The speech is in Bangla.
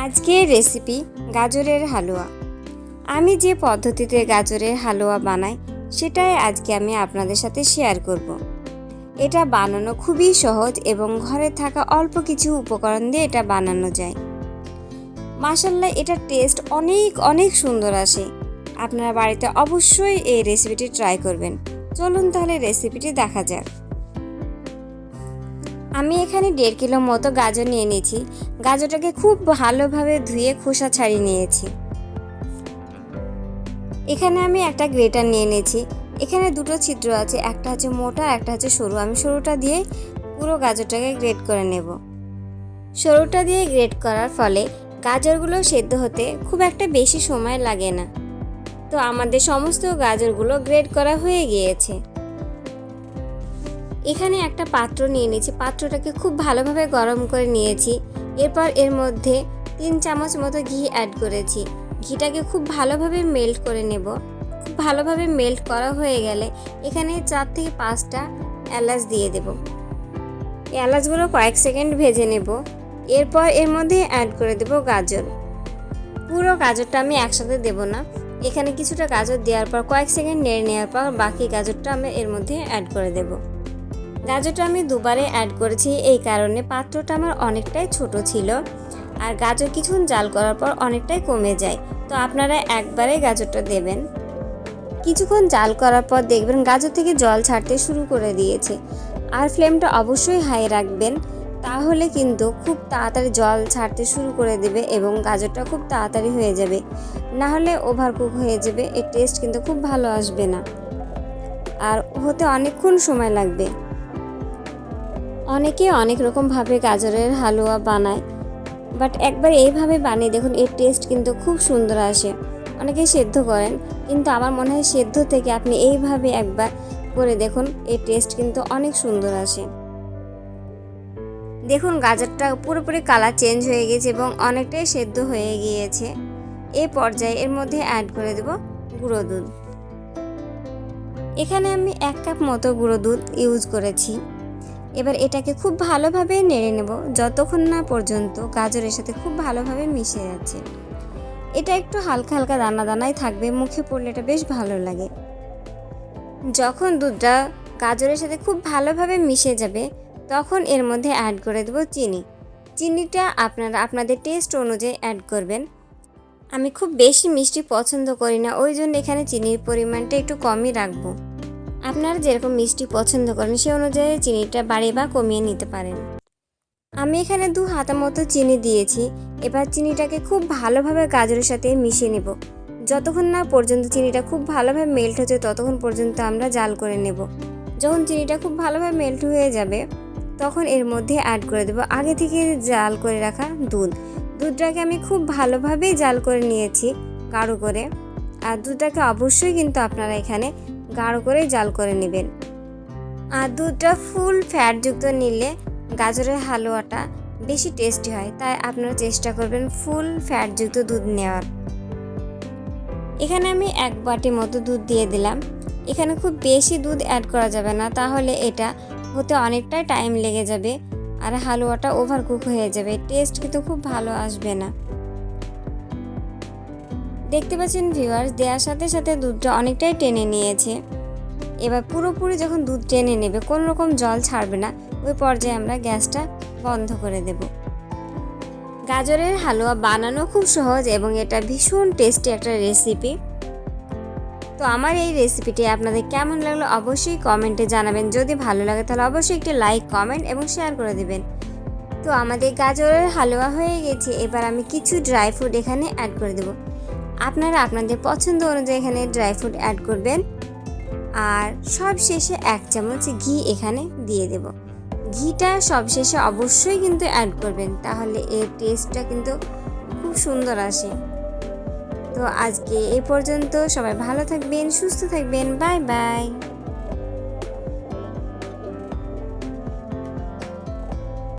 আজকের রেসিপি গাজরের হালুয়া। আমি যে পদ্ধতিতে গাজরের হালুয়া বানাই সেটাই আজকে আমি আপনাদের সাথে শেয়ার করব। এটা বানানো খুবই সহজ এবং ঘরে থাকা অল্প কিছু উপকরণ দিয়ে এটা বানানো যায়। মাশাআল্লাহ, এটার টেস্ট অনেক সুন্দর আসে। আপনারা বাড়িতে অবশ্যই এই রেসিপিটি ট্রাই করবেন। চলুন তাহলে রেসিপিটি দেখা যাক। আমি এখানে 1.5 কিলো মতো গাজর নিয়ে নিয়েছি। গাজরটাকে খুব ভালোভাবে ধুয়ে খোসা ছাড়িয়ে নিয়েছি। এখানে আমি একটা গ্রেটার নিয়ে নিয়েছি। এখানে দুটো ছিদ্র আছে, একটা হচ্ছে মোটা, একটা হচ্ছে সরু। আমি সরুটা দিয়ে পুরো গাজরটাকে গ্রেট করে নেব। সরুটা দিয়ে গ্রেট করার ফলে গাজরগুলো সেদ্ধ হতে খুব একটা বেশি সময় লাগে না। তো আমাদের সমস্ত গাজরগুলো গ্রেট করা হয়ে গিয়েছে। এখানে একটা পাত্র নিয়ে নিয়েছি। পাত্রটাকে খুব ভালোভাবে গরম করে নিয়েছি। এরপর এর মধ্যে 3 চামচ মতো ঘি অ্যাড করেছি। ঘিটাকে খুব ভালোভাবে মেল্ট করে নেব। খুব ভালোভাবে মেল্ট করা হয়ে গেলে এখানে 4 থেকে 5টা এলাচ দিয়ে দেব। এলাচগুলো কয়েক সেকেন্ড ভেজে নেব। এরপর এর মধ্যে অ্যাড করে দেব গাজর। পুরো গাজরটা আমি একসাথে দেব না। এখানে কিছুটা গাজর দেওয়ার পর কয়েক সেকেন্ড নেড়ে নেওয়ার পর বাকি গাজরটা আমি এর মধ্যে অ্যাড করে দেব। গাজরটা আমি দুবারে অ্যাড করেছি, এই কারণে পাত্রটা আমার অনেকটাই ছোট ছিল আর গাজর কিছুক্ষণ জাল করার পর অনেকটাই কমে যায়। তো আপনারা একবারে গাজরটা দেবেন। কিছুক্ষণ জাল করার পর দেখবেন গাজর থেকে জল ছাড়তে শুরু করে দিয়েছে। আর ফ্লেমটা অবশ্যই হাই রাখবেন, তাহলে কিন্তু খুব তাড়াতাড়ি জল ছাড়তে শুরু করে দেবে এবং গাজরটা খুব তাড়াতাড়ি হয়ে যাবে। না হলে ওভারকুক হয়ে যাবে, এর টেস্ট কিন্তু খুব ভালো আসবে না আর হতে অনেকক্ষণ সময় লাগবে। অনেকে অনেক রকমভাবে গাজরের হালুয়া বানায়, বাট একবার এইভাবে বানিয়ে দেখুন, এর টেস্ট কিন্তু খুব সুন্দর আসে। অনেকে সেদ্ধ করেন, কিন্তু আমার মনে হয় সেদ্ধ থেকে আপনি এইভাবে একবার করে দেখুন, এর টেস্ট কিন্তু অনেক সুন্দর আসে। দেখুন গাজরটা পুরোপুরি কালার চেঞ্জ হয়ে গেছে এবং অনেকটাই সেদ্ধ হয়ে গিয়েছে। এই পর্যায়ে এর মধ্যে অ্যাড করে দেব গুঁড়ো দুধ। এখানে আমি 1 কাপ মতো গুঁড়ো দুধ ইউজ করেছি। এবার এটাকে খুব ভালোভাবে নেড়ে নেব যতক্ষণ না পর্যন্ত গাজরের সাথে খুব ভালোভাবে মিশে যাচ্ছে। এটা একটু হালকা হালকা দানা দানাই থাকবে, মুখে পড়লে এটা বেশ ভালো লাগে। যখন দুধটা গাজরের সাথে খুব ভালোভাবে মিশে যাবে তখন এর মধ্যে অ্যাড করে দেব চিনি। চিনিটা আপনারা আপনাদের টেস্ট অনুযায়ী অ্যাড করবেন। আমি খুব বেশি মিষ্টি পছন্দ করি না, ওই জন্য এখানে চিনির পরিমাণটা একটু কমই রাখবো। আপনারা যেরকম মিষ্টি পছন্দ করেন সে অনুযায়ী চিনিটা বাড়িয়ে বা কমিয়ে নিতে পারেন। আমি এখানে 2 হাতা মতো চিনি দিয়েছি। এবার চিনিটাকে খুব ভালোভাবে গাজরের সাথে মিশিয়ে নেব। যতক্ষণ না পর্যন্ত চিনিটা খুব ভালোভাবে মেল্ট হচ্ছে ততক্ষণ পর্যন্ত আমরা জাল করে নেব। যখন চিনিটা খুব ভালোভাবে মেল্ট হয়ে যাবে তখন এর মধ্যে অ্যাড করে দেব আগে থেকে জাল করে রাখা দুধ। দুধটাকে আমি খুব ভালোভাবেই জাল করে নিয়েছি, গাঢ় করে। আর দুধটাকে অবশ্যই কিন্তু আপনারা এখানে গাঢ় করে জাল করে নেবেন। আর দুধটা ফুল ফ্যাটযুক্ত নিলে গাজরের হালুয়াটা বেশি টেস্টি হয়, তাই আপনারা চেষ্টা করবেন ফুল ফ্যাটযুক্ত দুধ নেওয়ার। এখানে আমি 1 বাটি মতো দুধ দিয়ে দিলাম। এখানে খুব বেশি দুধ অ্যাড করা যাবে না, তাহলে এটা হতে অনেকটাই টাইম লেগে যাবে আর হালুয়াটা ওভারকুক হয়ে যাবে, টেস্ট কিন্তু খুব ভালো আসবে না। দেখতে পাচ্ছেন ভিউয়ার্স, দেওয়ার সাথে সাথে দুধটা অনেকটাই টেনে নিয়েছে। এবার পুরোপুরি যখন দুধ টেনে নেবে, কোনো রকম জল ছাড়বে না, ওই পর্যায়ে আমরা গ্যাসটা বন্ধ করে দেব। গাজরের হালুয়া বানানো খুব সহজ এবং এটা ভীষণ টেস্টি একটা রেসিপি। তো আমার এই রেসিপিটি আপনাদের কেমন লাগলো অবশ্যই কমেন্টে জানাবেন। যদি ভালো লাগে তাহলে অবশ্যই একটি লাইক, কমেন্ট এবং শেয়ার করে দেবেন। তো আমাদের গাজরের হালুয়া হয়ে গেছে। এবার আমি কিছু ড্রাই ফ্রুট এখানে অ্যাড করে দেব। আপনারা আপনাদের পছন্দ অনুযায়ী এখানে ড্রাই ফ্রুট অ্যাড করবেন। আর সব শেষে 1 চামচ ঘি এখানে দিয়ে দেব। ঘিটা সব শেষে অবশ্যই কিন্তু অ্যাড করবেন, তাহলে এর টেস্টটা কিন্তু খুব সুন্দর আসে। তো আজকে এই পর্যন্ত, সবাই ভালো থাকবেন, সুস্থ থাকবেন, বাই বাই।